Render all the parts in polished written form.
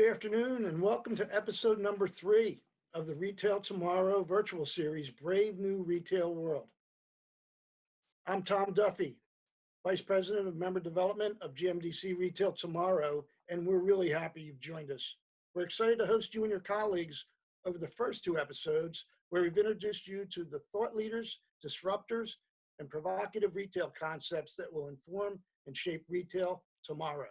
afternoon, and welcome to episode number 3 of the Retail Tomorrow virtual series, Brave New Retail World. I'm Tom Duffy, Vice President of Member Development of GMDC Retail Tomorrow, and we're really happy you've joined us. We're excited to host you and your colleagues over the first 2 episodes, where we've introduced you to the thought leaders, disruptors, and provocative retail concepts that will inform and shape retail tomorrow.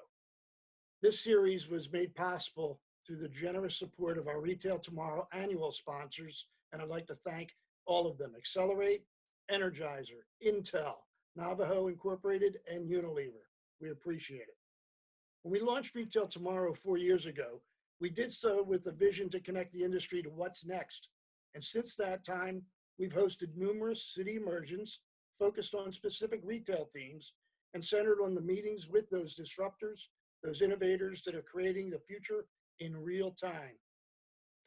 This series was made possible through the generous support of our Retail Tomorrow annual sponsors, and I'd like to thank all of them: Accelerate, Energizer, Intel, Navajo Incorporated, and Unilever. We appreciate it. When we launched Retail Tomorrow 4 years ago, we did so with a vision to connect the industry to what's next. And since that time, we've hosted numerous city immersions focused on specific retail themes and centered on the meetings with those disruptors, those innovators that are creating the future in real time.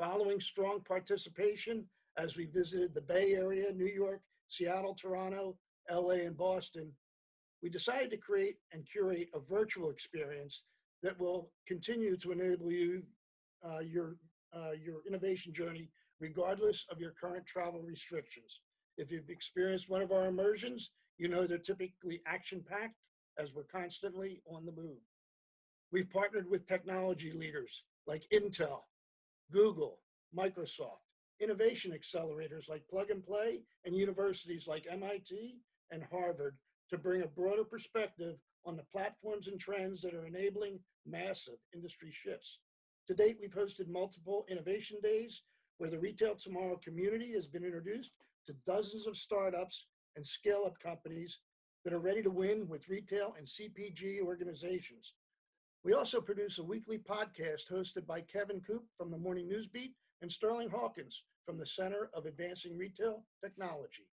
Following strong participation as we visited the Bay Area, New York, Seattle, Toronto, LA, and Boston, we decided to create and curate a virtual experience that will continue to enable you your innovation journey regardless of your current travel restrictions. If you've experienced one of our immersions, you know they're typically action-packed as we're constantly on the move. We've partnered with technology leaders like Intel, Google, Microsoft, innovation accelerators like Plug and Play, and universities like MIT and Harvard to bring a broader perspective on the platforms and trends that are enabling massive industry shifts. To date, we've hosted multiple innovation days where the Retail Tomorrow community has been introduced to dozens of startups and scale-up companies that are ready to win with retail and CPG organizations. We also produce a weekly podcast hosted by Kevin Coop from the Morning News Beat and Sterling Hawkins from the Center of Advancing Retail Technology.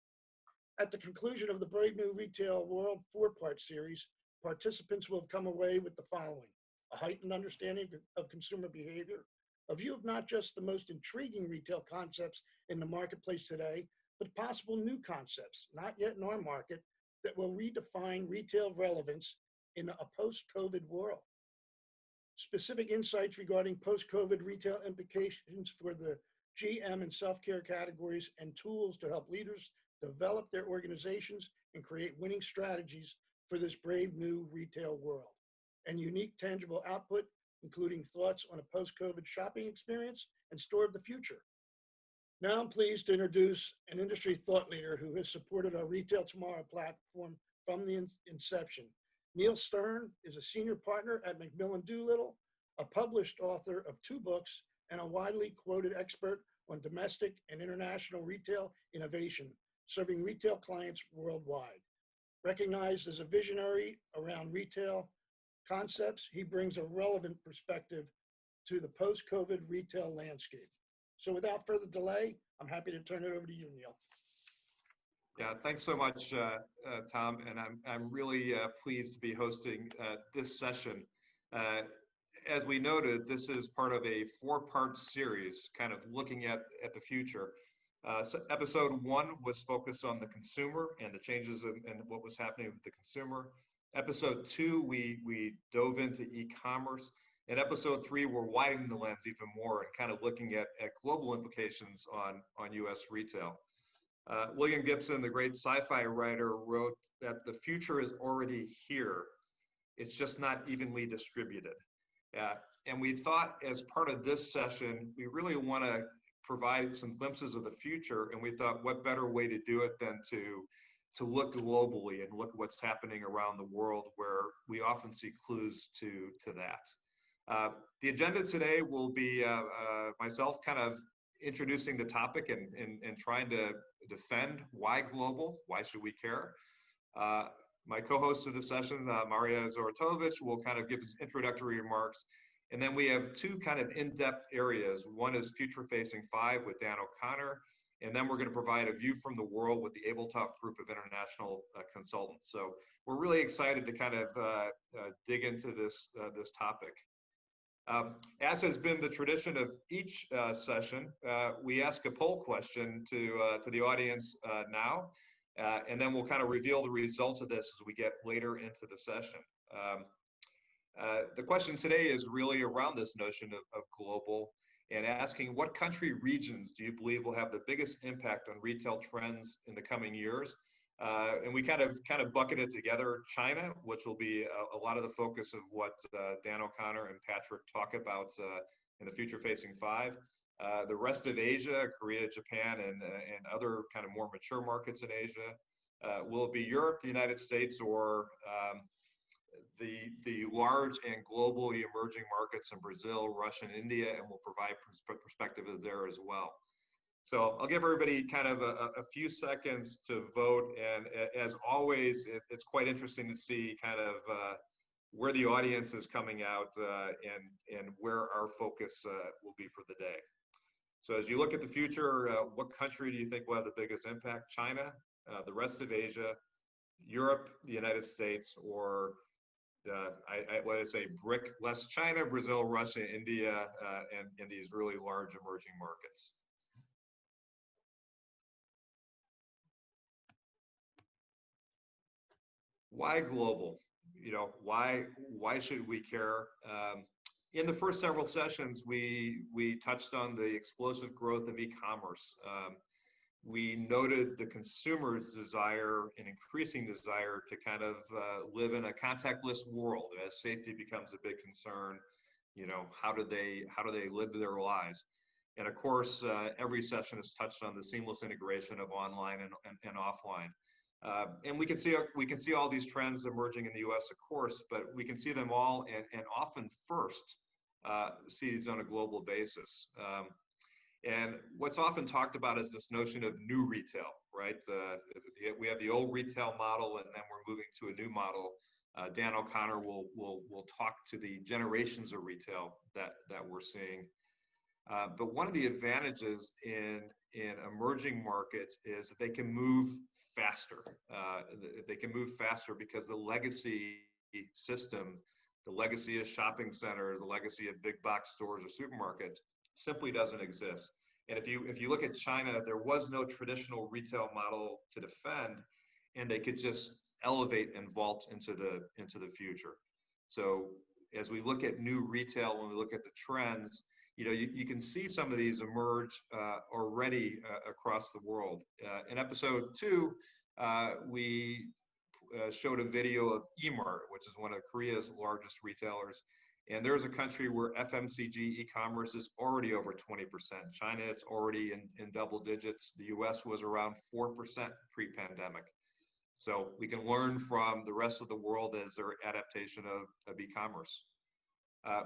At the conclusion of the Brave New Retail World 4-part series, participants will have come away with the following: a heightened understanding of consumer behavior, a view of not just the most intriguing retail concepts in the marketplace today, but possible new concepts, not yet in our market, that will redefine retail relevance in a post-COVID world. Specific insights regarding post-COVID retail implications for the GM and self-care categories, and tools to help leaders develop their organizations and create winning strategies for this brave new retail world. And unique tangible output, including thoughts on a post-COVID shopping experience and store of the future. Now I'm pleased to introduce an industry thought leader who has supported our Retail Tomorrow platform from the inception. Neil Stern is a senior partner at McMillan Doolittle, a published author of 2 books, and a widely quoted expert on domestic and international retail innovation, serving retail clients worldwide. Recognized as a visionary around retail concepts, he brings a relevant perspective to the post-COVID retail landscape. So without further delay, I'm happy to turn it over to you, Neil. Yeah, thanks so much, Tom, and I'm really pleased to be hosting this session. As we noted, this is part of a 4-part series, kind of looking at the future. So episode 1 was focused on the consumer and the changes and what was happening with the consumer. Episode 2, we dove into e-commerce. And episode 3, we're widening the lens even more and kind of looking at global implications on U.S. retail. William Gibson, the great sci-fi writer, wrote that the future is already here. It's just not evenly distributed. And we thought, as part of this session, we really want to provide some glimpses of the future, and we thought, what better way to do it than to look globally and look at what's happening around the world, where we often see clues to that. The agenda today will be myself kind of introducing the topic and trying to defend why global, why should we care. My co-host of the session, Maria Zorotovich, will kind of give introductory remarks. And then we have 2 kind of in-depth areas. One is Future Facing 5 with Dan O'Connor. And then we're going to provide a view from the world with the Abletop Group of International Consultants. So we're really excited to kind of dig into this topic. As has been the tradition of each session, we ask a poll question to the audience now, and then we'll kind of reveal the results of this as we get later into the session. The question today is really around this notion of global and asking what country regions do you believe will have the biggest impact on retail trends in the coming years? And we kind of bucket it together. China, which will be a lot of the focus of what Dan O'Connor and Patrick talk about in the Future Facing Five. The rest of Asia, Korea, Japan, and other kind of more mature markets in Asia. Will it be Europe, the United States, or the large and globally emerging markets in Brazil, Russia, and India, and we'll provide perspective there as well. So I'll give everybody kind of a few seconds to vote, and as always, it's quite interesting to see kind of where the audience is coming out and where our focus will be for the day. So as you look at the future, what country do you think will have the biggest impact? China, the rest of Asia, Europe, the United States, or what I say, BRIC, less China, Brazil, Russia, India, and these really large emerging markets. Why global? You know, why should we care? In the first several sessions, we touched on the explosive growth of e-commerce. We noted the consumer's desire, an increasing desire to kind of live in a contactless world as safety becomes a big concern. You know, how do they live their lives? And of course, every session has touched on the seamless integration of online and offline. And we can see all these trends emerging in the U.S., of course, but we can see them all and often first see these on a global basis. And what's often talked about is this notion of new retail, right? We have the old retail model, and then we're moving to a new model. Dan O'Connor will talk to the generations of retail that we're seeing. But one of the advantages in emerging markets is that they can move faster. They can move faster because the legacy system, the legacy of shopping centers, the legacy of big box stores or supermarkets simply doesn't exist. And if you look at China, there was no traditional retail model to defend, and they could just elevate and vault into the future. So as we look at new retail, when we look at the trends, you know, you can see some of these emerge already across the world. In episode 2, we showed a video of Emart, which is one of Korea's largest retailers. And there's a country where FMCG e-commerce is already over 20%. China, it's already in double digits. The US was around 4% pre-pandemic. So we can learn from the rest of the world as their adaptation of e-commerce.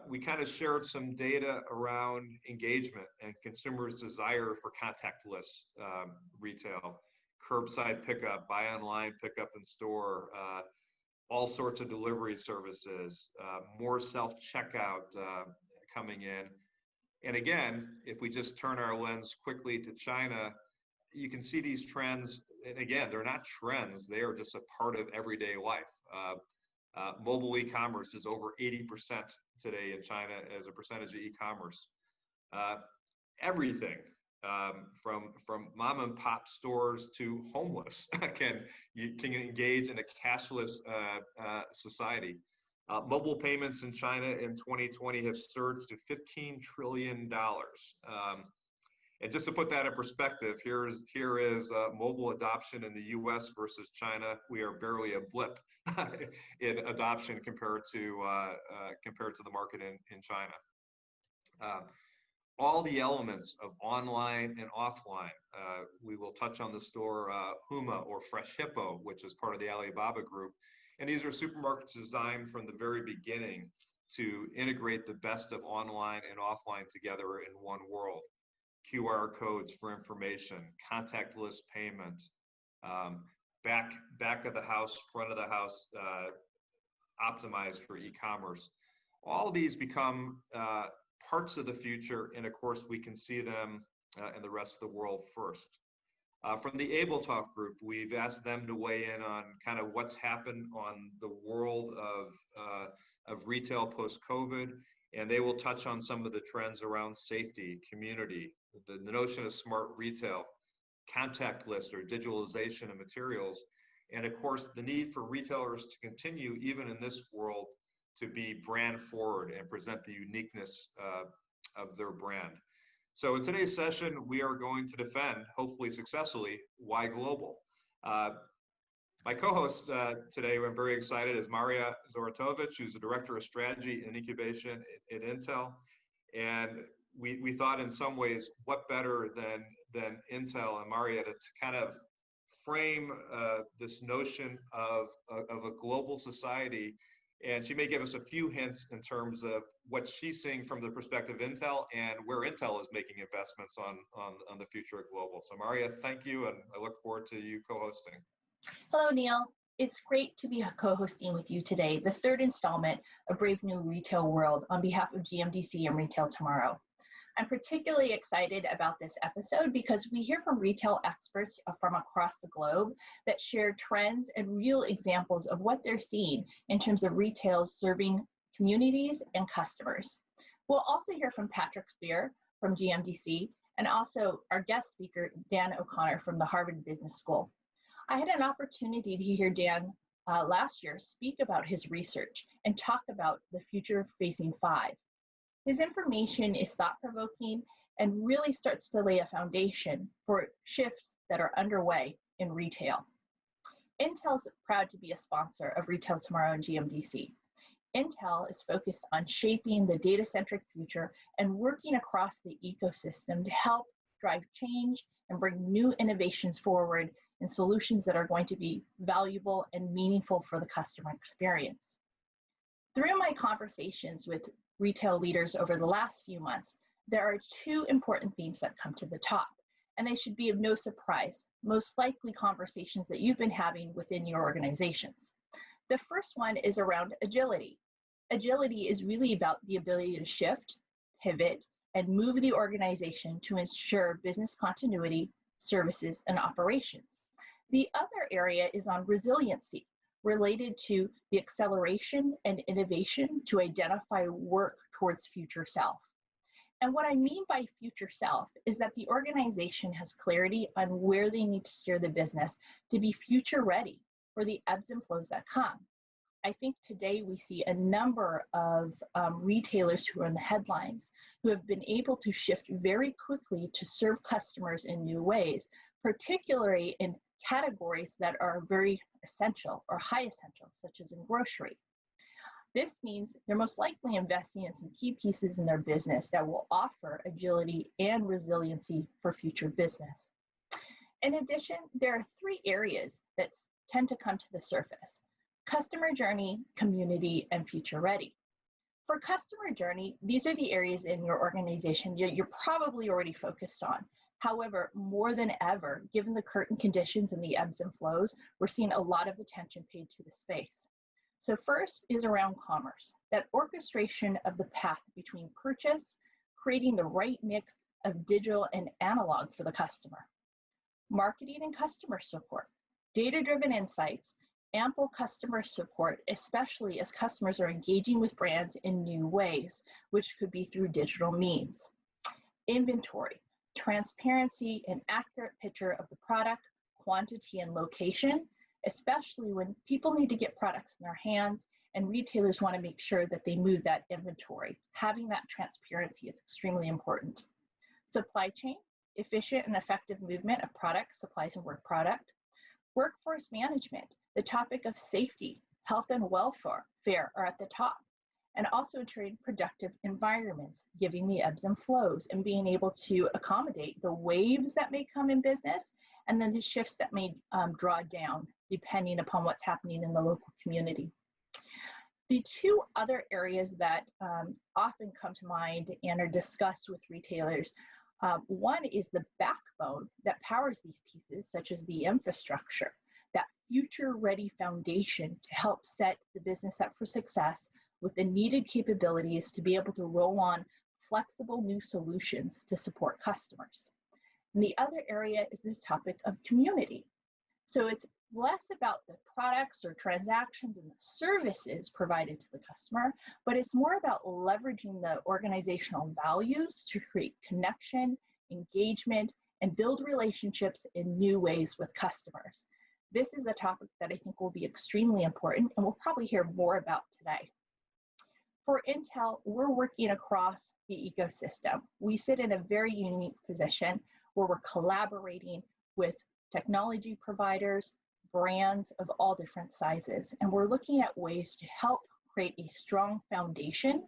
We kind of shared some data around engagement and consumers' desire for contactless retail, curbside pickup, buy online, pick up in store, all sorts of delivery services, more self-checkout coming in. And again, if we just turn our lens quickly to China, you can see these trends. And again, they're not trends, they are just a part of everyday life. Mobile e-commerce is over 80% today in China as a percentage of e-commerce. Everything from mom and pop stores to homeless can engage in a cashless society. Mobile payments in China in 2020 have surged to $15 trillion. And just to put that in perspective, here is mobile adoption in the U.S. versus China. We are barely a blip in adoption compared to the market in China. All the elements of online and offline. We will touch on the store Huma or Fresh Hippo, which is part of the Alibaba group. And these are supermarkets designed from the very beginning to integrate the best of online and offline together in one world. QR codes for information, contactless payment, back of the house, front of the house, optimized for e-commerce. All of these become parts of the future, and of course we can see them in the rest of the world first. From the Abeltoft group, we've asked them to weigh in on kind of what's happened on the world of retail post-COVID, and they will touch on some of the trends around safety, community, the notion of smart retail, contactless or digitalization of materials, and of course the need for retailers to continue, even in this world, to be brand forward and present the uniqueness of their brand. So in today's session, we are going to defend, hopefully successfully, why global. My co-host today, I'm very excited, is Maria Zoratovic, who's the Director of Strategy and Incubation at Intel. And we thought in some ways, what better than Intel and Maria to kind of frame this notion of a global society. And she may give us a few hints in terms of what she's seeing from the perspective of Intel and where Intel is making investments on the future of global. So Maria, thank you, and I look forward to you co-hosting. Hello, Neil. It's great to be co-hosting with you today, the third installment of Brave New Retail World on behalf of GMDC and Retail Tomorrow. I'm particularly excited about this episode because we hear from retail experts from across the globe that share trends and real examples of what they're seeing in terms of retail serving communities and customers. We'll also hear from Patrick Spear from GMDC and also our guest speaker, Dan O'Connor from the Harvard Business School. I had an opportunity to hear Dan last year speak about his research and talk about the future-facing five. His information is thought-provoking and really starts to lay a foundation for shifts that are underway in retail. Intel's proud to be a sponsor of Retail Tomorrow and GMDC. Intel is focused on shaping the data-centric future and working across the ecosystem to help drive change and bring new innovations forward and solutions that are going to be valuable and meaningful for the customer experience. Through my conversations with retail leaders over the last few months, there are two important themes that come to the top, and they should be of no surprise, most likely conversations that you've been having within your organizations. The first one is around agility. Agility is really about the ability to shift, pivot, and move the organization to ensure business continuity, services, and operations. The other area is on resiliency, related to the acceleration and innovation to identify work towards future self. And what I mean by future self is that the organization has clarity on where they need to steer the business to be future ready for the ebbs and flows that come. I think today we see a number of retailers who are in the headlines who have been able to shift very quickly to serve customers in new ways, particularly in categories that are very essential or high essential, such as in grocery. This means they're most likely investing in some key pieces in their business that will offer agility and resiliency for future business. In addition, there are three areas that tend to come to the surface: customer journey, community, and future ready. For customer journey, these are the areas in your organization you're probably already focused on. However, more than ever, given the current conditions and the ebbs and flows, we're seeing a lot of attention paid to the space. So first is around commerce, that orchestration of the path between purchase, creating the right mix of digital and analog for the customer. Marketing and customer support, data-driven insights, ample customer support, especially as customers are engaging with brands in new ways, which could be through digital means. Inventory, transparency, and accurate picture of the product, quantity, and location, especially when people need to get products in their hands and retailers want to make sure that they move that inventory. Having that transparency is extremely important. Supply chain, efficient and effective movement of products, supplies, and work product. Workforce management, the topic of safety, health, and welfare are at the top. And also ensuring productive environments, giving the ebbs and flows, and being able to accommodate the waves that may come in business, and then the shifts that may draw down, depending upon what's happening in the local community. The two other areas that often come to mind and are discussed with retailers, one is the backbone that powers these pieces, such as the infrastructure, that future-ready foundation to help set the business up for success with the needed capabilities to be able to roll on flexible new solutions to support customers. And the other area is this topic of community. So it's less about the products or transactions and the services provided to the customer, but it's more about leveraging the organizational values to create connection, engagement, and build relationships in new ways with customers. This is a topic that I think will be extremely important and we'll probably hear more about today. For Intel, we're working across the ecosystem. We sit in a very unique position where we're collaborating with technology providers, brands of all different sizes, and we're looking at ways to help create a strong foundation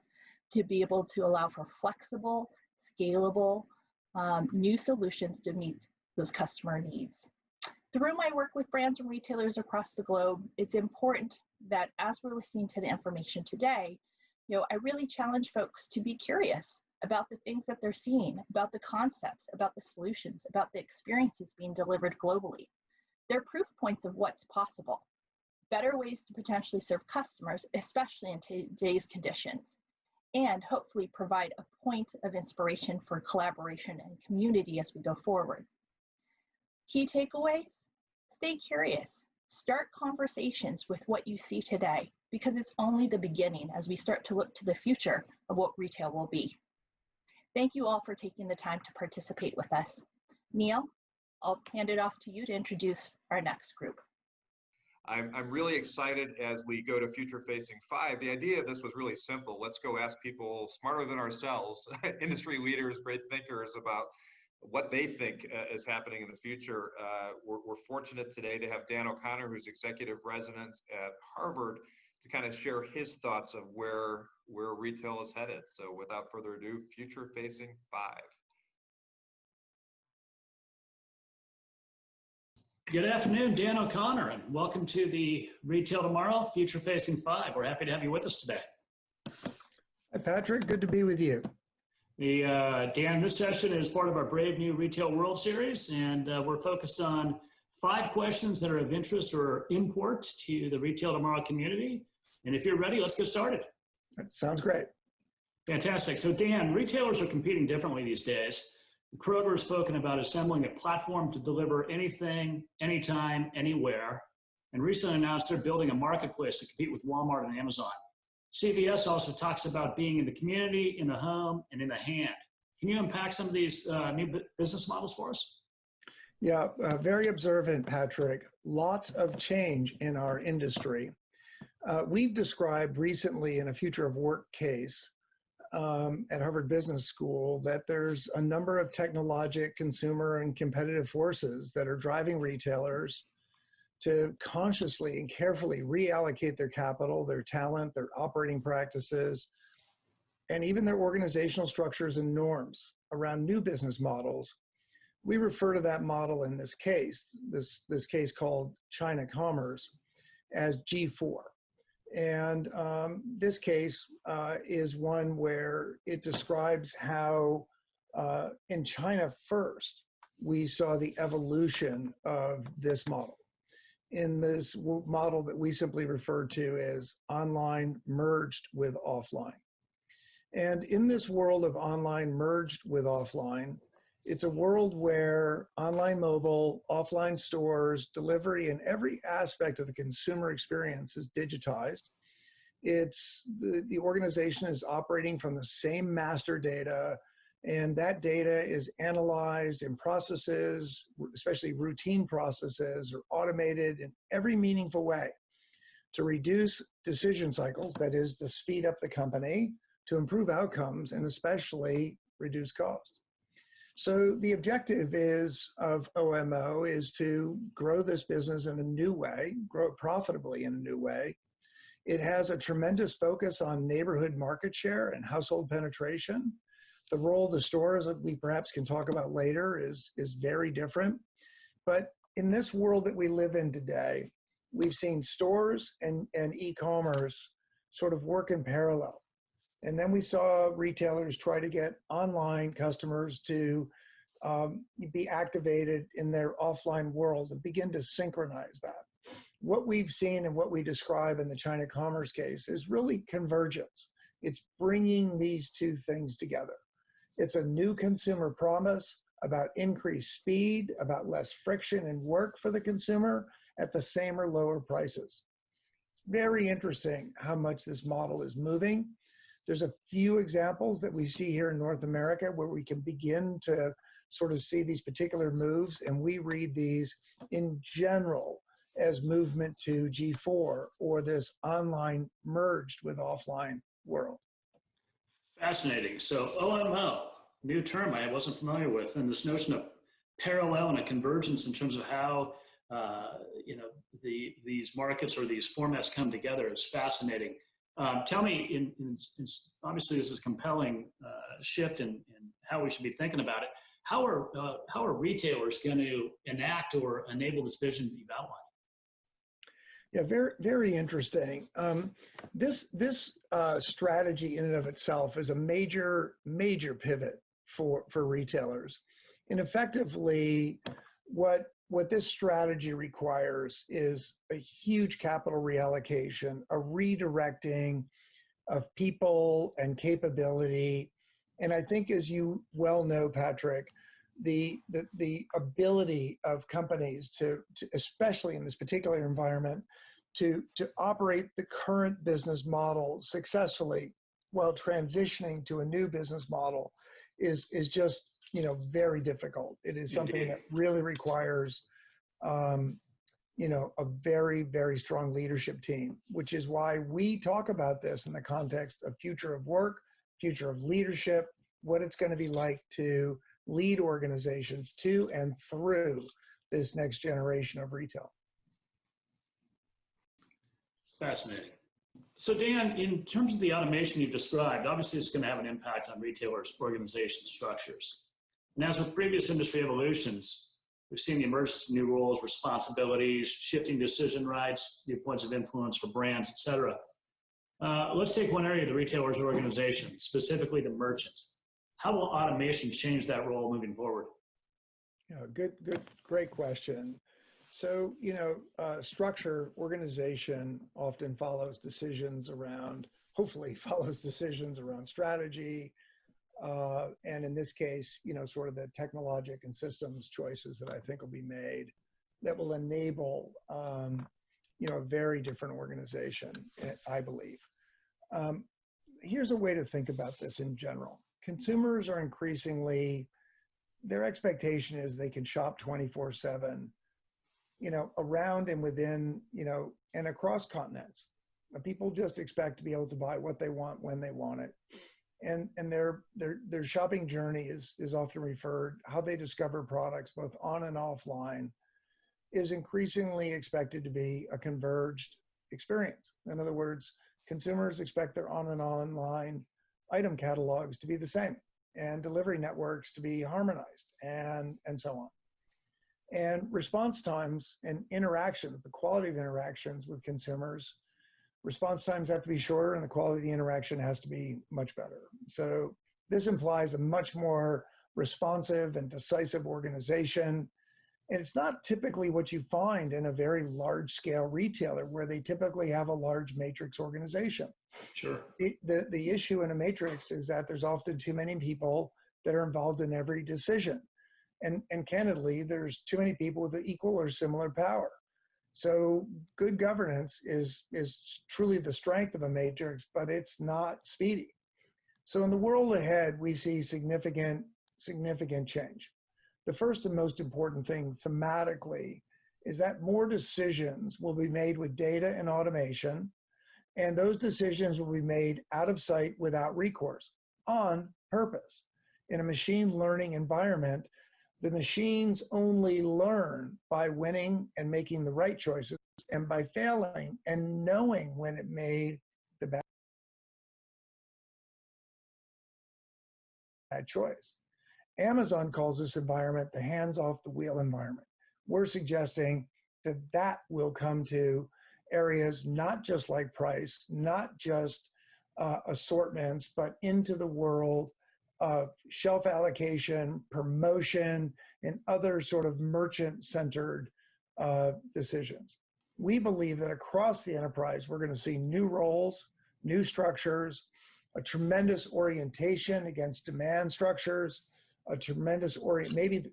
to be able to allow for flexible, scalable, new solutions to meet those customer needs. Through my work with brands and retailers across the globe, it's important that as we're listening to the information today, I really challenge folks to be curious about the things that they're seeing, about the concepts, about the solutions, about the experiences being delivered globally. They're proof points of what's possible, better ways to potentially serve customers, especially in today's conditions, and hopefully provide a point of inspiration for collaboration and community as we go forward. Key takeaways: stay curious. Start conversations with what you see today, because it's only the beginning as we start to look to the future of what retail will be. Thank you all for taking the time to participate with us. Neil, I'll hand it off to you to introduce our next group. I'm really excited as we go to Future Facing 5. The idea of this was really simple. Let's go ask people smarter than ourselves, industry leaders, great thinkers, about what they think is happening in the future. We're fortunate today to have Dan O'Connor, who's executive resident at Harvard, to kind of share his thoughts of where retail is headed. So without further ado, Future Facing 5. Good afternoon, Dan O'Connor, and welcome to the Retail Tomorrow, Future Facing 5. We're happy to have you with us today. Hi, Patrick. Good to be with you. Dan, this session is part of our Brave New Retail World series, and we're focused on 5 questions that are of interest or import to the Retail Tomorrow community. And if you're ready, let's get started. Sounds great. Fantastic. So Dan, retailers are competing differently these days. Kroger has spoken about assembling a platform to deliver anything, anytime, anywhere, and recently announced they're building a marketplace to compete with Walmart and Amazon. CVS also talks about being in the community, in the home, and in the hand. Can you unpack some of these new business models for us? Yeah, very observant, Patrick. Lots of change in our industry. We've described recently in a future of work case at Harvard Business School that there's a number of technologic, consumer, and competitive forces that are driving retailers to consciously and carefully reallocate their capital, their talent, their operating practices, and even their organizational structures and norms around new business models. We refer to that model in this case, this case called China Commerce, as G4. And this case is one where it describes how in China first, we saw the evolution of this model. In this model that we simply refer to as online merged with offline. And in this world of online merged with offline, it's a world where online mobile, offline stores, delivery, and every aspect of the consumer experience is digitized. It's the organization is operating from the same master data, and that data is analyzed in processes, especially routine processes, are automated in every meaningful way to reduce decision cycles, that is, to speed up the company, to improve outcomes, and especially reduce costs. So the objective of OMO is to grow this business in a new way, grow it profitably in a new way. It has a tremendous focus on neighborhood market share and household penetration. The role of the stores that we perhaps can talk about later is very different. But in this world that we live in today, we've seen stores and e-commerce sort of work in parallel. And then we saw retailers try to get online customers to be activated in their offline world and begin to synchronize that. What we've seen and what we describe in the China Commerce case is really convergence. It's bringing these two things together. It's a new consumer promise about increased speed, about less friction and work for the consumer at the same or lower prices. It's very interesting how much this model is moving. There's a few examples that we see here in North America where we can begin to sort of see these particular moves, and we read these in general as movement to G4 or this online merged with offline world. Fascinating. So OMO, new term I wasn't familiar with, and this notion of parallel and a convergence in terms of how these markets or these formats come together is fascinating. Tell me, obviously this is a compelling shift in how we should be thinking about it. How are retailers going to enact or enable this vision that you've outlined? Yeah, very, very interesting. This strategy in and of itself is a major pivot for retailers. And effectively, what this strategy requires is a huge capital reallocation, a redirecting of people and capability. And I think, as you well know, Patrick, the ability of companies to especially in this particular environment, to operate the current business model successfully while transitioning to a new business model is just, very difficult. It is something that really requires a very, very strong leadership team, which is why we talk about this in the context of future of work, future of leadership, what it's going to be like to lead organizations to and through this next generation of retail. Fascinating. So Dan, in terms of the automation you've described, obviously it's going to have an impact on retailers' organization structures. And as with previous industry evolutions, we've seen the emergence of new roles, responsibilities, shifting decision rights, new points of influence for brands, et cetera. Let's take one area of the retailer's organization, specifically the merchant. How will automation change that role moving forward? Yeah, great question. So, structure, organization often hopefully follows decisions around strategy, and in this case, sort of the technologic and systems choices that I think will be made that will enable, a very different organization, I believe. Here's a way to think about this in general. Consumers are increasingly, their expectation is they can shop 24/7, around and within, and across continents. People just expect to be able to buy what they want when they want it. And their shopping journey is often referred, how they discover products both on and offline is increasingly expected to be a converged experience. In other words, consumers expect their on and online item catalogs to be the same and delivery networks to be harmonized and so on. And response times and interactions, the quality of interactions with consumers, response times have to be shorter and the quality of the interaction has to be much better. So this implies a much more responsive and decisive organization. And it's not typically what you find in a very large scale retailer where they typically have a large matrix organization. Sure. The issue in a matrix is that there's often too many people that are involved in every decision. And candidly, there's too many people with equal or similar power. So good governance is truly the strength of a matrix, but it's not speedy. So in the world ahead, we see significant change. The first and most important thing thematically is that more decisions will be made with data and automation, and those decisions will be made out of sight without recourse, on purpose. In a machine learning environment, the machines only learn by winning and making the right choices and by failing and knowing when it made the bad choice. Amazon calls this environment the hands off the wheel environment. We're suggesting that will come to areas not just like price, not just assortments, but into the world of shelf allocation, promotion, and other sort of merchant-centered decisions. We believe that across the enterprise, we're going to see new roles, new structures, a tremendous orientation against demand structures, a tremendous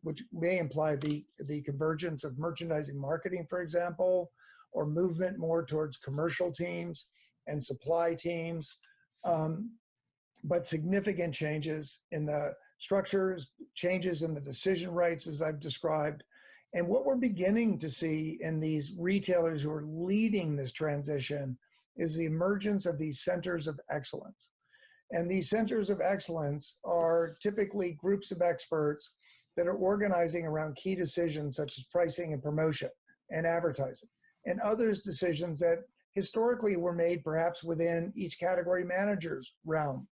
which may imply the convergence of merchandising marketing, for example, or movement more towards commercial teams and supply teams. But significant changes in the structures, changes in the decision rights, as I've described. And what we're beginning to see in these retailers who are leading this transition is the emergence of these centers of excellence. And these centers of excellence are typically groups of experts that are organizing around key decisions such as pricing and promotion and advertising, and others decisions that historically were made perhaps within each category manager's realm.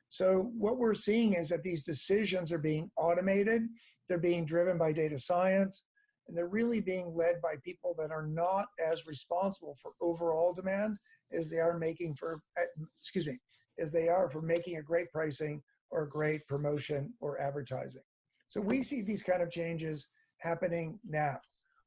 So what we're seeing is that these decisions are being automated, they're being driven by data science, and they're really being led by people that are not as responsible for overall demand as they are making for, as they are for making a great pricing or a great promotion or advertising. So we see these kind of changes happening now.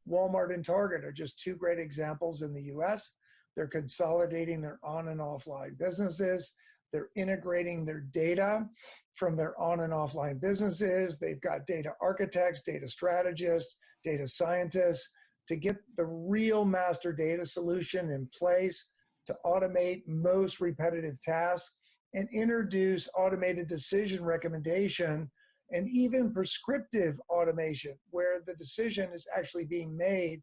Walmart and Target are just two great examples in the US. They're consolidating their on and offline businesses. They're integrating their data from their on and offline businesses. They've got data architects, data strategists, data scientists to get the real master data solution in place to automate most repetitive tasks and introduce automated decision recommendation and even prescriptive automation where the decision is actually being made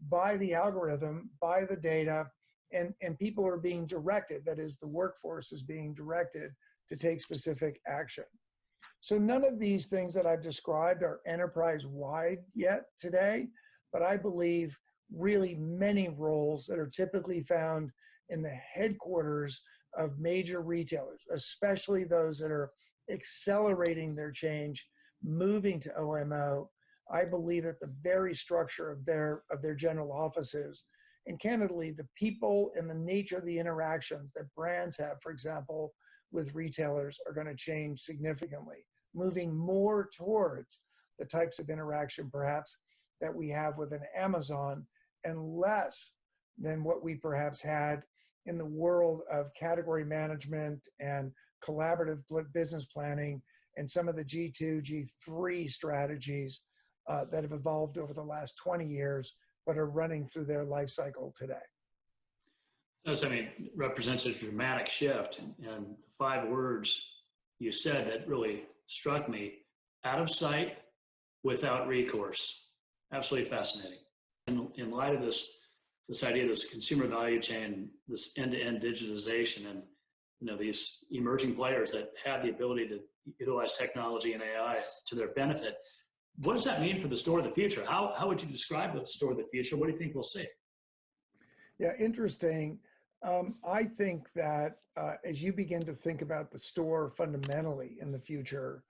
by the algorithm, by the data, and people are being directed, that is, the workforce is being directed to take specific action. So none of these things that I've described are enterprise-wide yet today, but I believe really many roles that are typically found in the headquarters of major retailers, especially those that are accelerating their change, moving to OMO, I believe that the very structure of their general offices, and candidly, the people and the nature of the interactions that brands have, for example, with retailers are going to change significantly, moving more towards the types of interaction perhaps that we have with an Amazon and less than what we perhaps had in the world of category management and collaborative business planning and some of the G2, G3 strategies that have evolved over the last 20 years, but are running through their life cycle today. This, represents a dramatic shift. And the 5 words you said that really struck me: out of sight, without recourse. Absolutely fascinating. In light of this idea of this consumer value chain, this end-to-end digitization, and these emerging players that have the ability to utilize technology and AI to their benefit, what does that mean for the store of the future? How would you describe the store of the future? What do you think we'll see? Yeah, interesting. I think that as you begin to think about the store fundamentally in the future,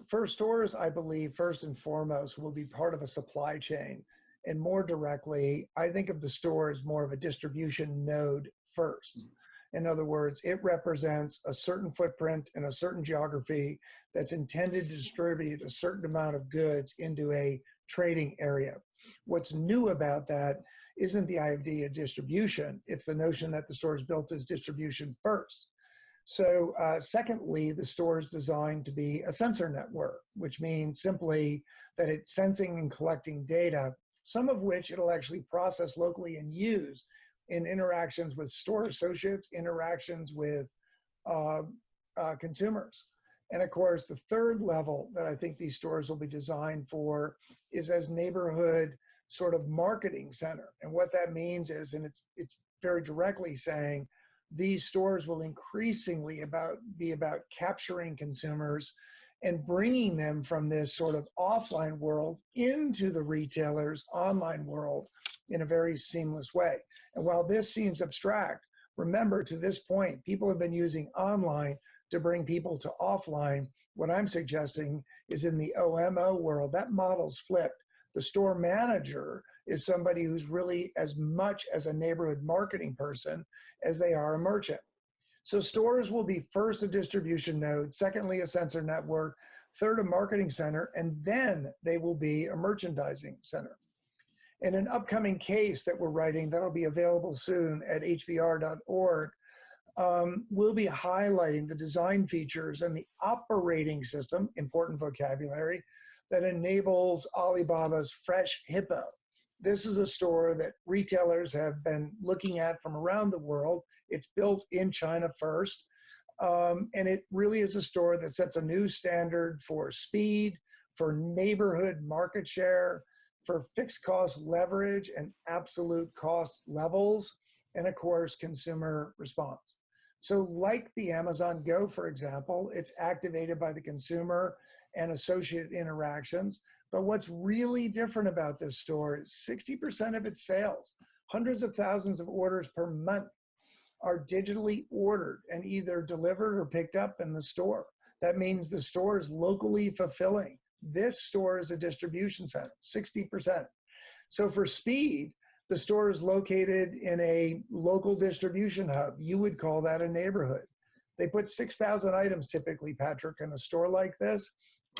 first stores, I believe, first and foremost, will be part of a supply chain. And more directly, I think of the store as more of a distribution node first. In other words, it represents a certain footprint in a certain geography that's intended to distribute a certain amount of goods into a trading area. What's new about that isn't the idea of distribution, it's the notion that the store is built as distribution first. So secondly, the store is designed to be a sensor network, which means simply that it's sensing and collecting data, some of which it'll actually process locally and use in interactions with store associates, interactions with consumers. And of course, the third level that I think these stores will be designed for is as neighborhood sort of marketing center. And what that means is, and it's very directly saying, these stores will increasingly be about capturing consumers and bringing them from this sort of offline world into the retailer's online world in a very seamless way. And while this seems abstract, remember, to this point, people have been using online to bring people to offline. What I'm suggesting is in the OMO world, that model's flipped. The store manager is somebody who's really as much as a neighborhood marketing person as they are a merchant. So stores will be first a distribution node, secondly a sensor network, third a marketing center, and then they will be a merchandising center. In an upcoming case that we're writing that'll be available soon at hbr.org, we'll be highlighting the design features and the operating system, important vocabulary, that enables Alibaba's Fresh Hippo. This is a store that retailers have been looking at from around the world. It's built in China first, and it really is a store that sets a new standard for speed, for neighborhood market share, for fixed cost leverage and absolute cost levels, and of course, consumer response. So like the Amazon Go, for example, it's activated by the consumer and associated interactions. But what's really different about this store is 60% of its sales, hundreds of thousands of orders per month, are digitally ordered and either delivered or picked up in the store. That means the store is locally fulfilling. This store is a distribution center, 60%. So for speed, the store is located in a local distribution hub. You would call that a neighborhood. They put 6,000 items typically, Patrick, in a store like this,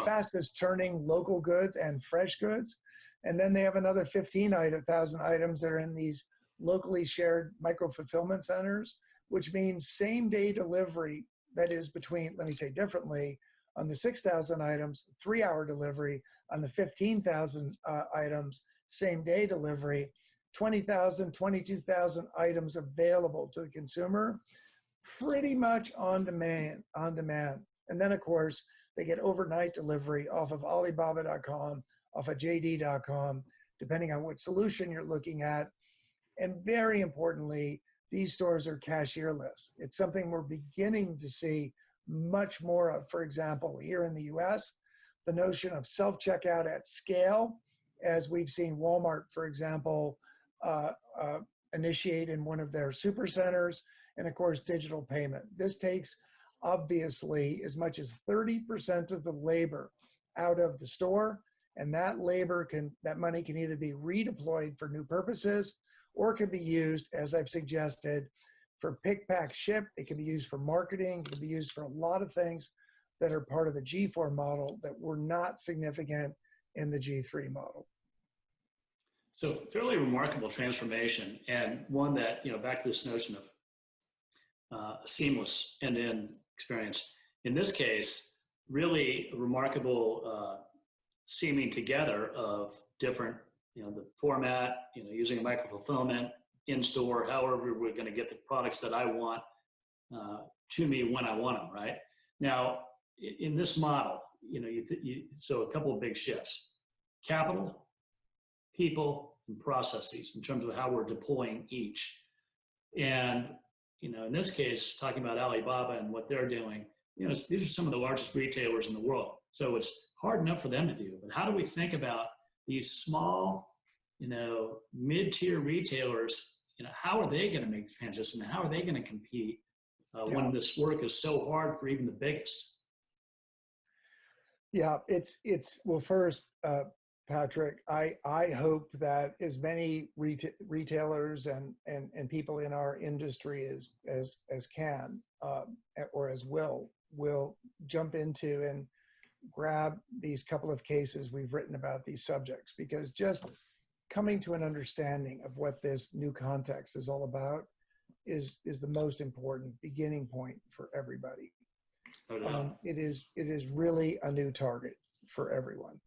fastest turning local goods and fresh goods. And then they have another 15,000 items that are in these locally shared micro-fulfillment centers, which means same-day delivery. That is between, let me say differently, on the 6,000 items, 3-hour delivery. On the 15,000 items, same-day delivery. 20,000, 22,000 items available to the consumer, pretty much on demand. And then, of course, they get overnight delivery off of Alibaba.com, off of JD.com, depending on what solution you're looking at. And very importantly, these stores are cashierless. It's something we're beginning to see much more of. For example, here in the US, the notion of self-checkout at scale, as we've seen Walmart, for example, initiate in one of their super centers, and of course, digital payment. This takes obviously as much as 30% of the labor out of the store, and that money can either be redeployed for new purposes, or it can be used, as I've suggested, for pick, pack, ship. It can be used for marketing. It can be used for a lot of things that are part of the G4 model that were not significant in the G3 model. So fairly remarkable transformation, and one that, back to this notion of seamless end-to-end experience. In this case, really remarkable seaming together of different, the format, using a micro-fulfillment in-store, however we're going to get the products that I want to me when I want them, right? Now, in this model, so a couple of big shifts: capital, people, and processes in terms of how we're deploying each. And, in this case, talking about Alibaba and what they're doing, these are some of the largest retailers in the world. So it's hard enough for them to do. But how do we think about these small, mid-tier retailers? How are they going to make the transition? How are they going to compete when this work is so hard for even the biggest? Yeah, well, first, Patrick, I hope that as many retailers and people in our industry as can or as will jump into and grab these couple of cases we've written about these subjects, because just coming to an understanding of what this new context is all about is the most important beginning point for everybody. It is really a new target for everyone.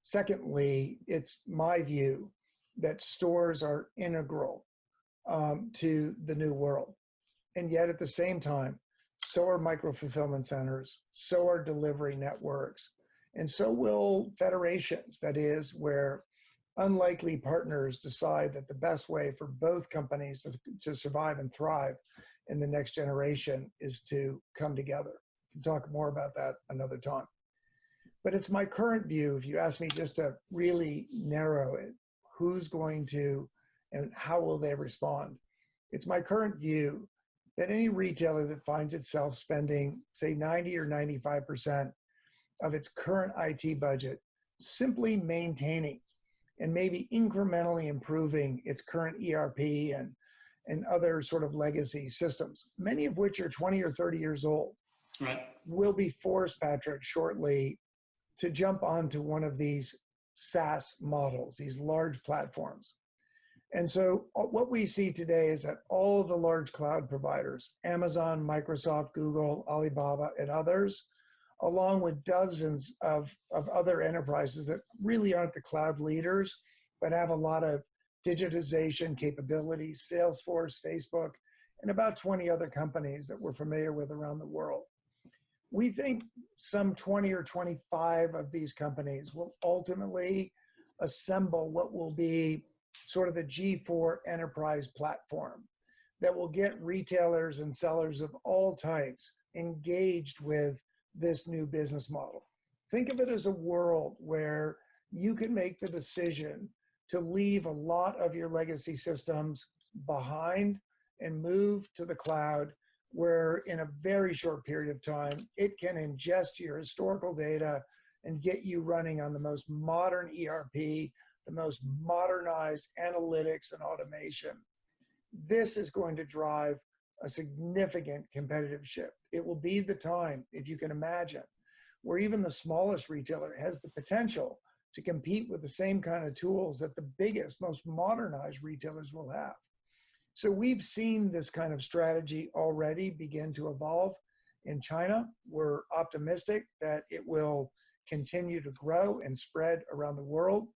Secondly, it's my view that stores are integral to the new world. And yet at the same time, so are micro-fulfillment centers, so are delivery networks, and so will federations. That is, where unlikely partners decide that the best way for both companies to survive and thrive in the next generation is to come together. We'll talk more about that another time. But it's my current view, if you ask me just to really narrow it, who's going to and how will they respond? It's my current view that any retailer that finds itself spending, say, 90 or 95% of its current IT budget simply maintaining and maybe incrementally improving its current ERP and other sort of legacy systems, many of which are 20 or 30 years old, right, will be forced, Patrick, shortly to jump onto one of these SaaS models, these large platforms. And so what we see today is that all of the large cloud providers, Amazon, Microsoft, Google, Alibaba, and others, along with dozens of other enterprises that really aren't the cloud leaders, but have a lot of digitization capabilities, Salesforce, Facebook, and about 20 other companies that we're familiar with around the world. We think some 20 or 25 of these companies will ultimately assemble what will be sort of the G4 enterprise platform. that will get retailers and sellers of all types engaged with this new business model. Think of it as a world where you can make the decision to leave a lot of your legacy systems behind and move to the cloud, where in a very short period of time, it can ingest your historical data and get you running on the most modern ERP, the most modernized analytics and automation. This is going to drive a significant competitive shift. It will be the time, if you can imagine, where even the smallest retailer has the potential to compete with the same kind of tools that the biggest, most modernized retailers will have. So we've seen this kind of strategy already begin to evolve in China. We're optimistic that it will continue to grow and spread around the world.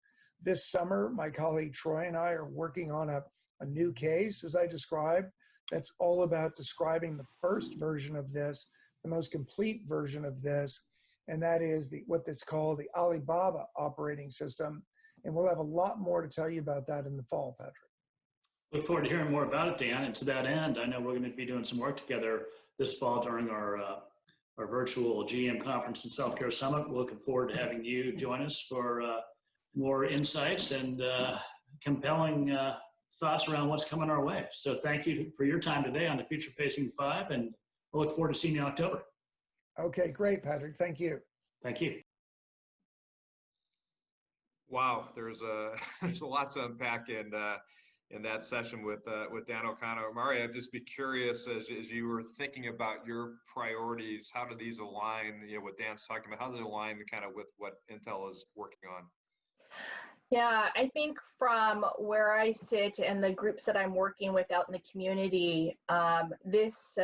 This summer, my colleague Troy and I are working on a new case, as I described, that's all about describing the first version of this, the most complete version of this, and that is what that's called the Alibaba operating system. And we'll have a lot more to tell you about that in the fall, Patrick. Look forward to hearing more about it, Dan. And to that end, I know we're going to be doing some work together this fall during our virtual GM conference and self-care summit. We're looking forward to having you join us for more insights and compelling thoughts around what's coming our way. So thank you for your time today on the Future Facing 5, and we'll look forward to seeing you in October. Okay, great, Patrick. Thank you. Thank you. Wow, there's a lot to unpack in that session with Dan O'Connor. Mari, I'd just be curious, as you were thinking about your priorities, how do these align, what Dan's talking about, how do they align kind of with what Intel is working on? Yeah, I think from where I sit and the groups that I'm working with out in the community, this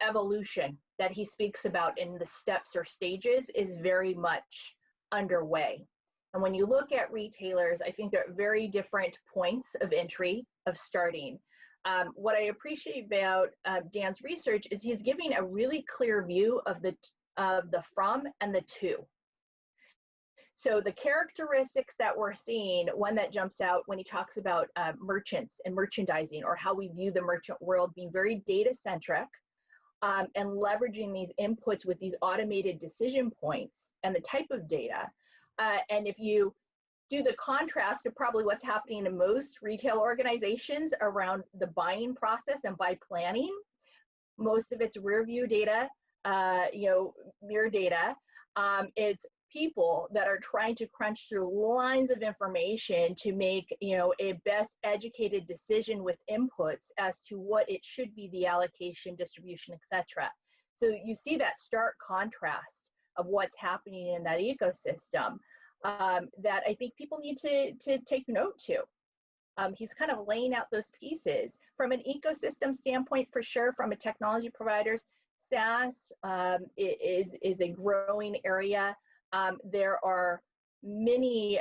evolution that he speaks about in the steps or stages is very much underway. And when you look at retailers, I think they're at very different points of entry, of starting. What I appreciate about Dan's research is he's giving a really clear view of the from and the to. So the characteristics that we're seeing, one that jumps out when he talks about merchants and merchandising, or how we view the merchant world being very data-centric and leveraging these inputs with these automated decision points and the type of data. And if you do the contrast to probably what's happening in most retail organizations around the buying process and buy planning, most of it's rear view data, mirror data. It's people that are trying to crunch through lines of information to make a best educated decision with inputs as to what it should be, the allocation, distribution, etc. So you see that stark contrast of what's happening in that ecosystem that I think people need to take note to. He's kind of laying out those pieces from an ecosystem standpoint, for sure. From a technology providers, SaaS is a growing area. There are many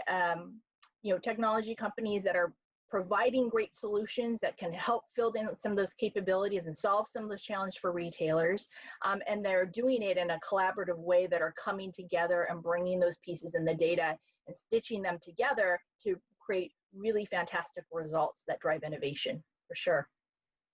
technology companies that are providing great solutions that can help fill in some of those capabilities and solve some of those challenges for retailers. And they're doing it in a collaborative way that are coming together and bringing those pieces in the data and stitching them together to create really fantastic results that drive innovation, for sure.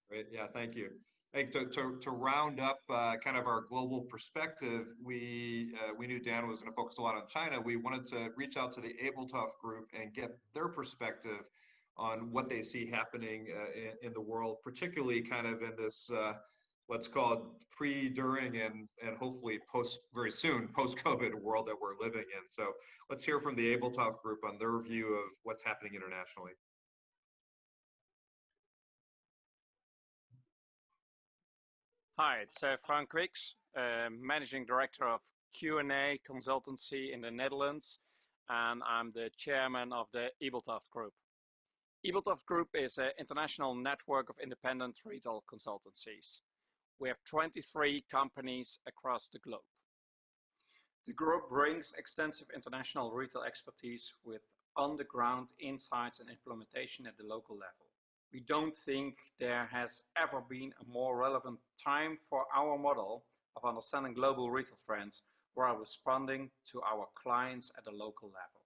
Great, yeah, thank you. Hey, to round up kind of our global perspective, we knew Dan was going to focus a lot on China. We wanted to reach out to the AbleTough group and get their perspective on what they see happening in the world, particularly kind of in this, let's call it pre, during, and hopefully very soon, post-COVID world that we're living in. So let's hear from the AbleTough group on their view of what's happening internationally. Hi, it's Frank Wicks, Managing Director of Q&A Consultancy in the Netherlands, and I'm the Chairman of the AbleTough Group. AbleTough Group is an international network of independent retail consultancies. We have 23 companies across the globe. The group brings extensive international retail expertise with on-the-ground insights and implementation at the local level. We don't think there has ever been a more relevant time for our model of understanding global retail trends while responding to our clients at a local level.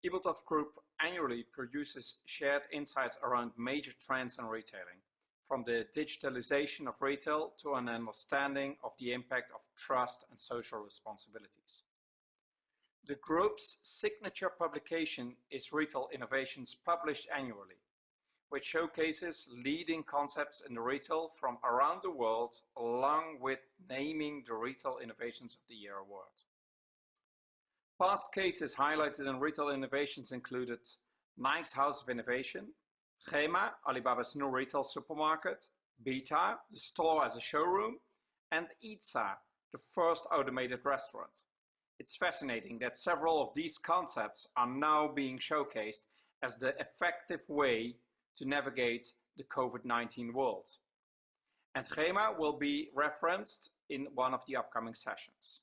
AbleTough Group annually produces shared insights around major trends in retailing, from the digitalization of retail to an understanding of the impact of trust and social responsibilities. The group's signature publication is Retail Innovations, published annually, which showcases leading concepts in the retail from around the world, along with naming the Retail Innovations of the Year award. Past cases highlighted in Retail Innovations included Nike's House of Innovation, Gema, Alibaba's new retail supermarket, Beta, the store as a showroom, and Itza, the first automated restaurant. It's fascinating that several of these concepts are now being showcased as the effective way to navigate the COVID-19 world. And Gema will be referenced in one of the upcoming sessions.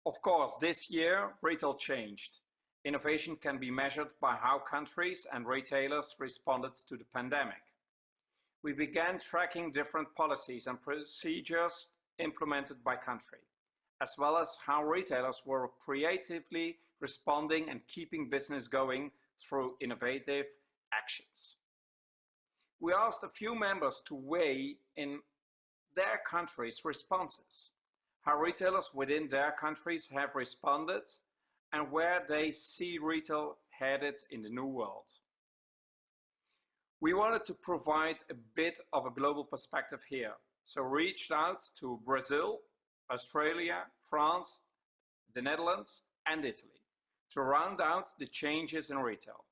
Of course, this year, retail changed. Innovation can be measured by how countries and retailers responded to the pandemic. We began tracking different policies and procedures implemented by country, as well as how retailers were creatively responding and keeping business going through innovative actions. We asked a few members to weigh in their countries' responses, how retailers within their countries have responded, and where they see retail headed in the new world. We wanted to provide a bit of a global perspective here, so reached out to Brazil, Australia, France, the Netherlands, and Italy to round out the changes in retail.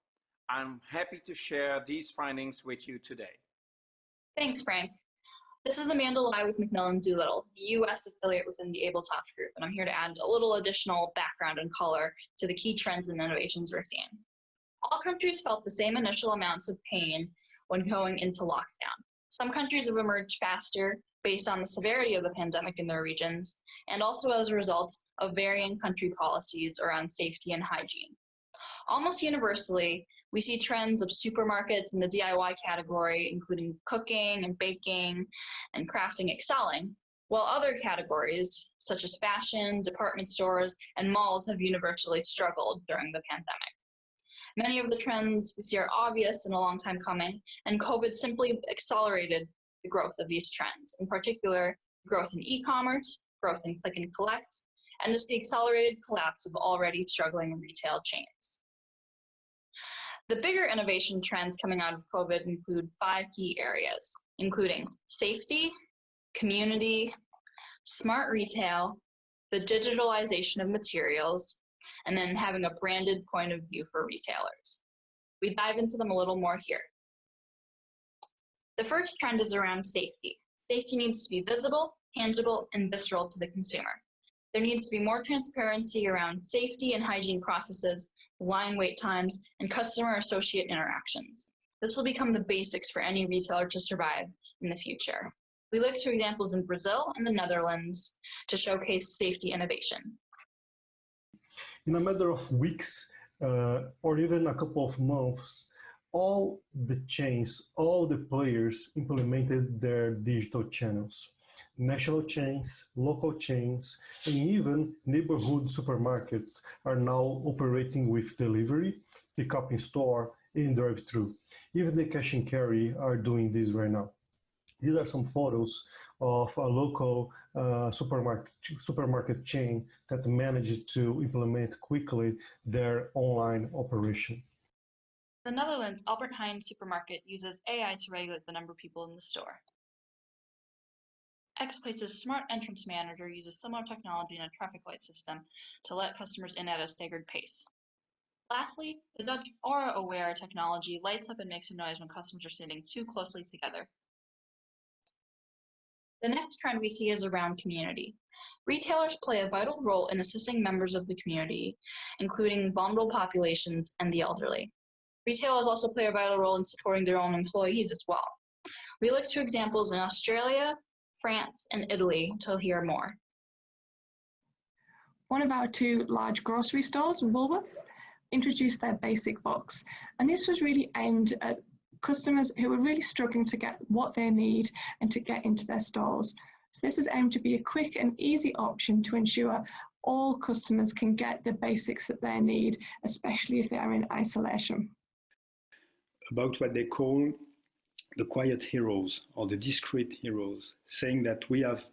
I'm happy to share these findings with you today. Thanks, Frank. This is Amanda Lai with Macmillan Doolittle, the U.S. affiliate within the Abletop Group, and I'm here to add a little additional background and color to the key trends and innovations we're seeing. All countries felt the same initial amounts of pain when going into lockdown. Some countries have emerged faster based on the severity of the pandemic in their regions, and also as a result of varying country policies around safety and hygiene. Almost universally, we see trends of supermarkets in the DIY category, including cooking and baking and crafting excelling, while other categories, such as fashion, department stores, and malls have universally struggled during the pandemic. Many of the trends we see are obvious and a long time coming, and COVID simply accelerated the growth of these trends, in particular, growth in e-commerce, growth in click and collect, and just the accelerated collapse of already struggling retail chains. The bigger innovation trends coming out of COVID include 5 key areas, including safety, community, smart retail, the digitalization of materials, and then having a branded point of view for retailers. We dive into them a little more here. The first trend is around safety. Safety needs to be visible, tangible, and visceral to the consumer. There needs to be more transparency around safety and hygiene processes, line wait times, and customer-associate interactions. This will become the basics for any retailer to survive in the future. We look to examples in Brazil and the Netherlands to showcase safety innovation. In a matter of weeks, or even a couple of months, all the chains, all the players implemented their digital channels. National chains, local chains, and even neighborhood supermarkets are now operating with delivery, pick-up in store, and drive-through. Even the cash and carry are doing this right now. These are some photos of a local supermarket chain that managed to implement quickly their online operation. The Netherlands Albert Heijn supermarket uses AI to regulate the number of people in the store. Xplace's smart entrance manager uses similar technology in a traffic light system to let customers in at a staggered pace. Lastly, the Dutch Aura-aware technology lights up and makes a noise when customers are sitting too closely together. The next trend we see is around community. Retailers play a vital role in assisting members of the community, including vulnerable populations and the elderly. Retailers also play a vital role in supporting their own employees as well. We look to examples in Australia, France, and Italy to hear more. One of our 2 large grocery stores, Woolworths, introduced their basic box, and this was really aimed at customers who were really struggling to get what they need and to get into their stores. So this is aimed to be a quick and easy option to ensure all customers can get the basics that they need, especially if they are in isolation. About what they call the quiet heroes or the discreet heroes, saying that we have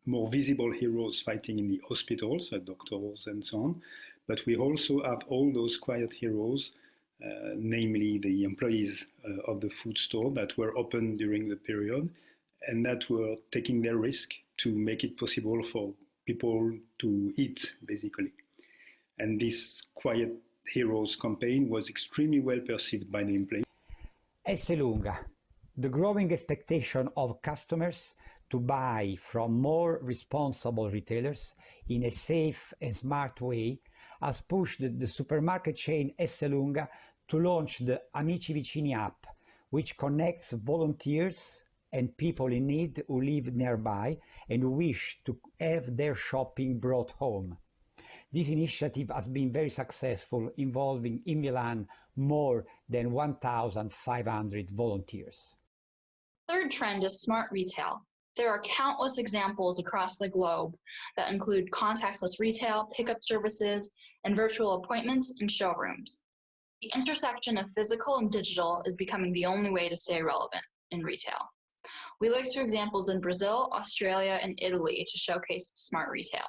more visible heroes fighting in the hospitals, doctors and so on, but we also have all those quiet heroes, namely the employees of the food store that were open during the period and that were taking their risk to make it possible for people to eat, basically. And this Quiet Heroes campaign was extremely well perceived by the employees. Esselunga, the growing expectation of customers to buy from more responsible retailers in a safe and smart way has pushed the supermarket chain Esselunga to launch the Amici Vicini app, which connects volunteers and people in need who live nearby and who wish to have their shopping brought home. This initiative has been very successful, involving in Milan more than 1,500 volunteers. Third trend is smart retail. There are countless examples across the globe that include contactless retail, pickup services, and virtual appointments in showrooms. The intersection of physical and digital is becoming the only way to stay relevant in retail. We look to examples in Brazil, Australia, and Italy to showcase smart retail.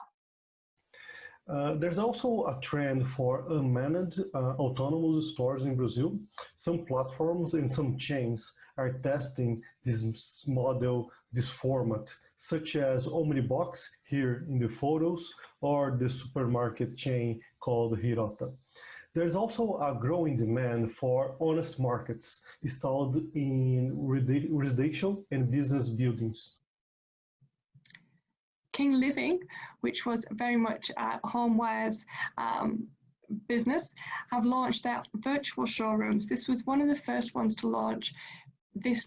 There's also a trend for unmanned autonomous stores in Brazil. Some platforms and some chains are testing this model, this format, such as Omnibox here in the photos, or the supermarket chain called Hirota. There's also a growing demand for honest markets installed in residential and business buildings. King Living, which was very much homewares business, have launched their virtual showrooms. This was one of the first ones to launch this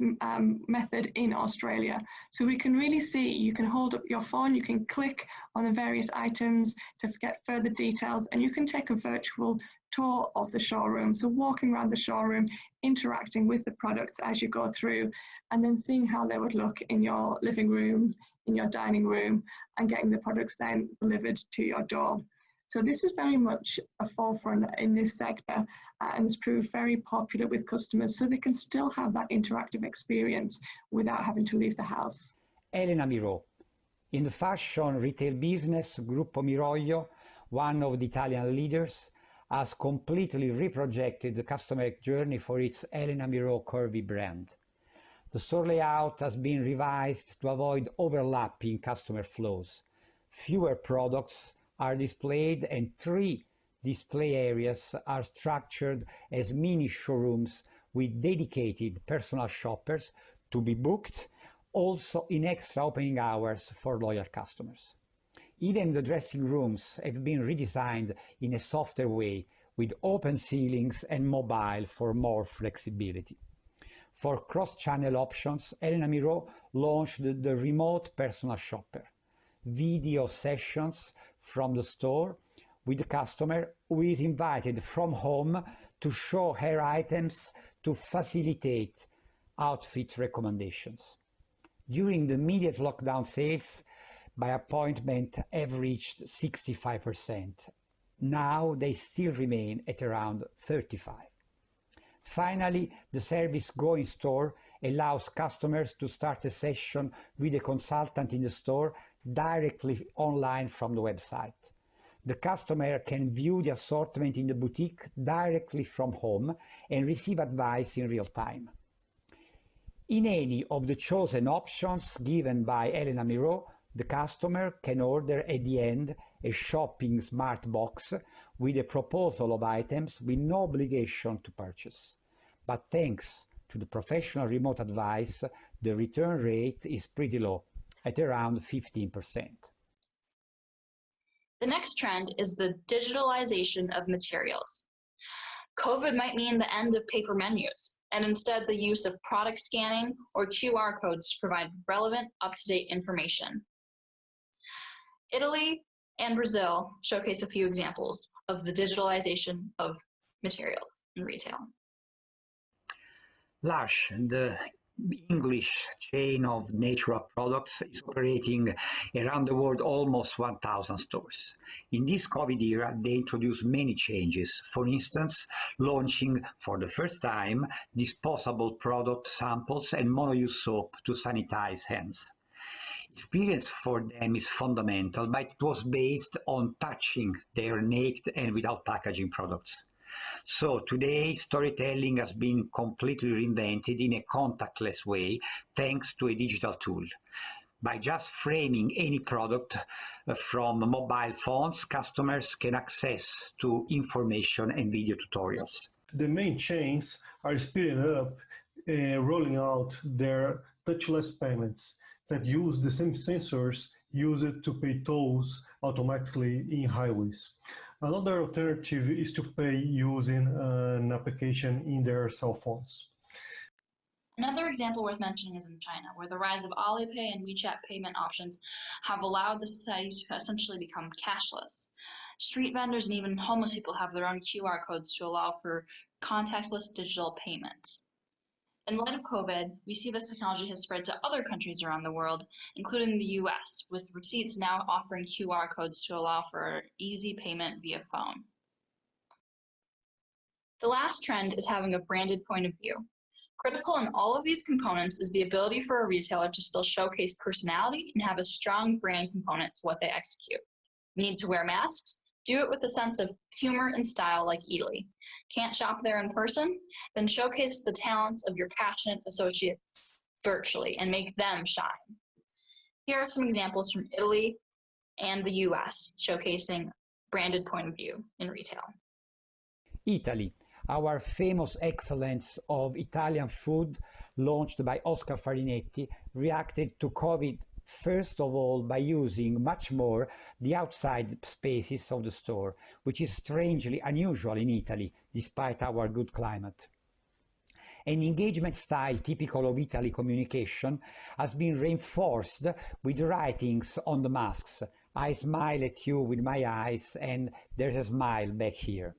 method in Australia. So we can really see, you can hold up your phone, you can click on the various items to get further details, and you can take a virtual tour of the showroom. So walking around the showroom, interacting with the products as you go through, and then seeing how they would look in your living room, in your dining room, and getting the products then delivered to your door. So this is very much a forefront in this sector, and it's proved very popular with customers, so they can still have that interactive experience without having to leave the house. Elena Miro. In the fashion retail business, Gruppo Miroglio, one of the Italian leaders, has completely reprojected the customer journey for its Elena Miro curvy brand. The store layout has been revised to avoid overlapping customer flows. Fewer products are displayed, and 3 display areas are structured as mini showrooms with dedicated personal shoppers to be booked, also in extra opening hours for loyal customers. Even the dressing rooms have been redesigned in a softer way, with open ceilings and mobile for more flexibility. For cross-channel options, Elena Miro launched the remote personal shopper, video sessions from the store with the customer who is invited from home to show her items to facilitate outfit recommendations. During the immediate lockdown, sales by appointment have reached 65%. Now they still remain at around 35%. Finally, the service Go in Store allows customers to start a session with a consultant in the store directly online from the website. The customer can view the assortment in the boutique directly from home and receive advice in real time. In any of the chosen options given by Elena Miro, the customer can order at the end a shopping smart box with a proposal of items with no obligation to purchase. But thanks to the professional remote advice, the return rate is pretty low, at around 15%. The next trend is the digitalization of materials. COVID might mean the end of paper menus, and instead the use of product scanning or QR codes to provide relevant, up-to-date information. Italy and Brazil showcase a few examples of the digitalization of materials in retail. Lush, the English chain of natural products is operating around the world almost 1,000 stores. In this COVID era, they introduced many changes. For instance, launching for the first time disposable product samples and mono-use soap to sanitize hands. Experience for them is fundamental, but it was based on touching their naked and without packaging products. So today, storytelling has been completely reinvented in a contactless way, thanks to a digital tool. By just framing any product from mobile phones, customers can access to information and video tutorials. The main chains are speeding up rolling out their touchless payments that use the same sensors used to pay tolls automatically in highways. Another alternative is to pay using an application in their cell phones. Another example worth mentioning is in China, where the rise of Alipay and WeChat payment options have allowed the society to essentially become cashless. Street vendors and even homeless people have their own QR codes to allow for contactless digital payments. In light of COVID, we see this technology has spread to other countries around the world, including the US, with receipts now offering QR codes to allow for easy payment via phone. The last trend is having a branded point of view. Critical in all of these components is the ability for a retailer to still showcase personality and have a strong brand component to what they execute. Need to wear masks? Do it with a sense of humor and style like Italy. Can't shop there in person? Then showcase the talents of your passionate associates virtually and make them shine. Here are some examples from Italy and the US showcasing branded point of view in retail. Italy, our famous excellence of Italian food, launched by Oscar Farinetti, reacted to COVID first of all by using much more the outside spaces of the store, which is strangely unusual in Italy, despite our good climate. An engagement style typical of Italy communication has been reinforced with writings on the masks. I smile at you with my eyes, and there's a smile back here.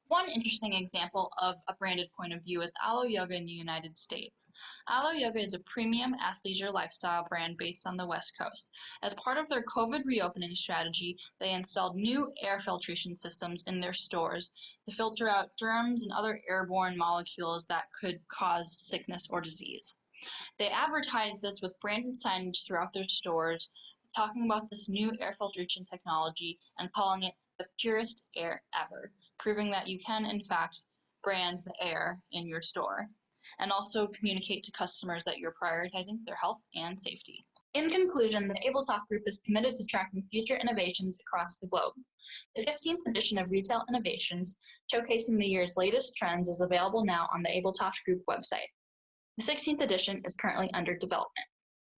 One interesting example of a branded point of view is Alo Yoga in the United States. Alo Yoga is a premium athleisure lifestyle brand based on the West Coast. As part of their COVID reopening strategy, they installed new air filtration systems in their stores to filter out germs and other airborne molecules that could cause sickness or disease. They advertised this with branded signage throughout their stores, talking about this new air filtration technology and calling it the purest air ever, proving that you can, in fact, brand the air in your store, and also communicate to customers that you're prioritizing their health and safety. In conclusion, the AbleTalk Group is committed to tracking future innovations across the globe. The 15th edition of Retail Innovations, showcasing the year's latest trends, is available now on the AbleTalk Group website. The 16th edition is currently under development.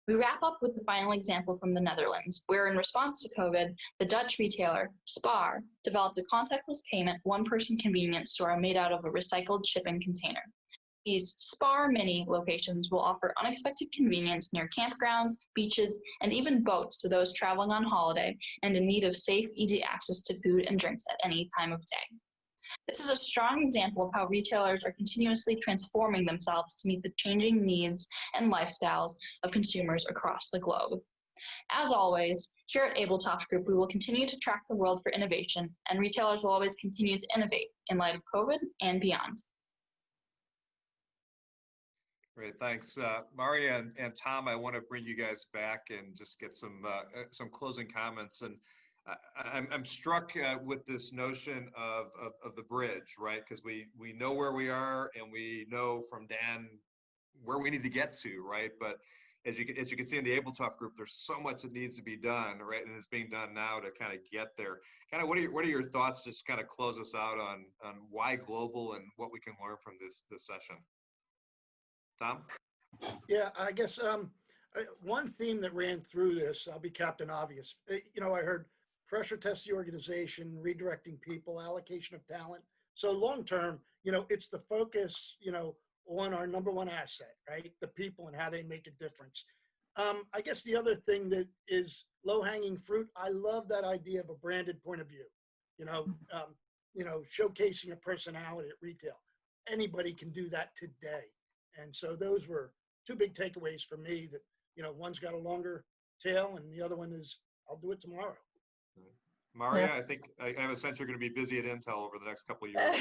We wrap up with the final example from the Netherlands, where in response to COVID, the Dutch retailer, Spar, developed a contactless payment one-person convenience store made out of a recycled shipping container. These Spar Mini locations will offer unexpected convenience near campgrounds, beaches, and even boats to those traveling on holiday and in need of safe, easy access to food and drinks at any time of day. This is a strong example of how retailers are continuously transforming themselves to meet the changing needs and lifestyles of consumers across the globe. As always, here at AbleTalk Group, we will continue to track the world for innovation, and retailers will always continue to innovate in light of COVID and beyond. Great, thanks. Maria and Tom, I want to bring you guys back and just get some closing comments. And I'm struck with this notion of the bridge, right? Because we know where we are, and we know from Dan where we need to get to, right? But as you can see in the AbleTalk Group, there's so much that needs to be done, right? And it's being done now to kind of get there. Kind of what are your thoughts? Just kind of close us out on why global and what we can learn from this session. Tom? Yeah, I guess one theme that ran through this, I'll be Captain Obvious. You know, I heard pressure test the organization, redirecting people, allocation of talent. So long term, you know, it's the focus, you know, on our number one asset, right? The people and how they make a difference. I guess the other thing that is low hanging fruit, I love that idea of a branded point of view, you know, showcasing a personality at retail. Anybody can do that today. And so those were two big takeaways for me that, one's got a longer tail and the other one is, I'll do it tomorrow. Maria, I think I have a sense you're going to be busy at Intel over the next couple of years,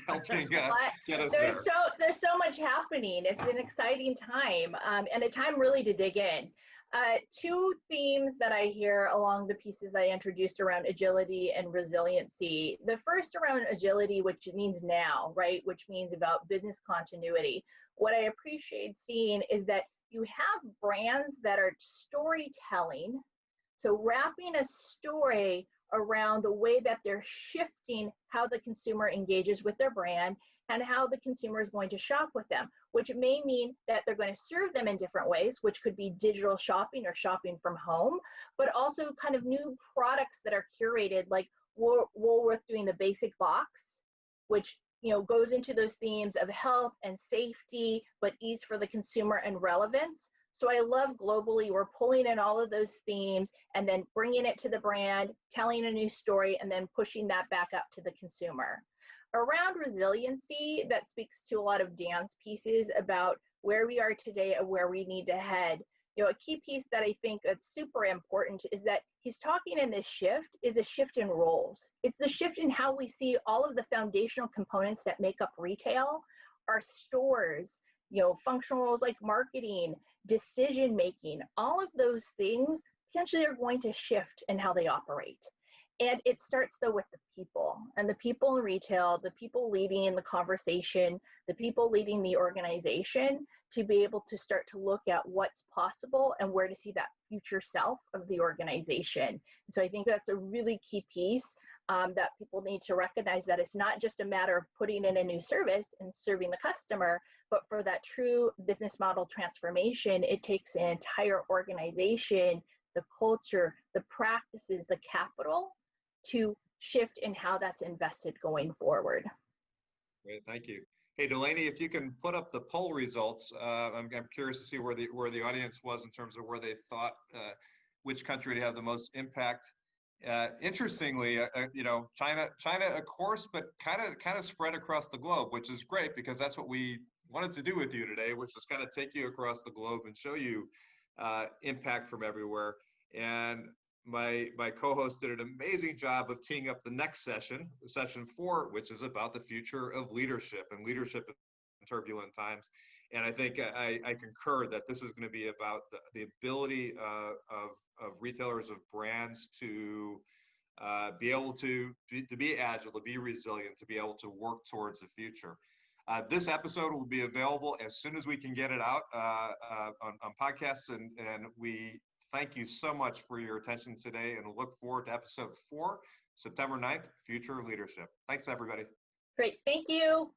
helping get us there. There's so much happening. It's an exciting time, and a time really to dig in. Two themes that I hear along the pieces that I introduced around agility and resiliency. The first around agility, which means now, right? Which means about business continuity. What I appreciate seeing is that you have brands that are storytelling. So wrapping a story around the way that they're shifting how the consumer engages with their brand and how the consumer is going to shop with them, which may mean that they're going to serve them in different ways, which could be digital shopping or shopping from home, but also kind of new products that are curated, like Woolworth doing the basic box, which goes into those themes of health and safety, but ease for the consumer and relevance. So I love globally, we're pulling in all of those themes and then bringing it to the brand, telling a new story, and then pushing that back up to the consumer. Around resiliency, that speaks to a lot of Dan's pieces about where we are today and where we need to head. A key piece that I think that's super important is that he's talking in this shift is a shift in roles. It's the shift in how we see all of the foundational components that make up retail, our stores, functional roles like marketing, decision making, all of those things potentially are going to shift in how they operate. And it starts though with the people, and the people in retail, the people leading the conversation, the people leading the organization, to be able to start to look at what's possible and where to see that future self of the organization. So I think that's a really key piece that people need to recognize, that it's not just a matter of putting in a new service and serving the customer, but for that true business model transformation, it takes an entire organization, the culture, the practices, the capital to shift in how that's invested going forward. Great, thank you. Hey, Delaney, if you can put up the poll results, I'm curious to see where the audience was in terms of where they thought which country would have the most impact. Interestingly, China, of course, but kind of spread across the globe, which is great because that's what we wanted to do with you today, which is kind of take you across the globe and show you impact from everywhere. And my co-host did an amazing job of teeing up the next session 4, which is about the future of leadership and leadership in turbulent times. And I think I concur that this is going to be about the ability of retailers, of brands to be able to be agile, to be resilient, to be able to work towards the future. This episode will be available as soon as we can get it out on podcasts, and we thank you so much for your attention today, and look forward to episode 4, September 9th, Future of Leadership. Thanks, everybody. Great, thank you.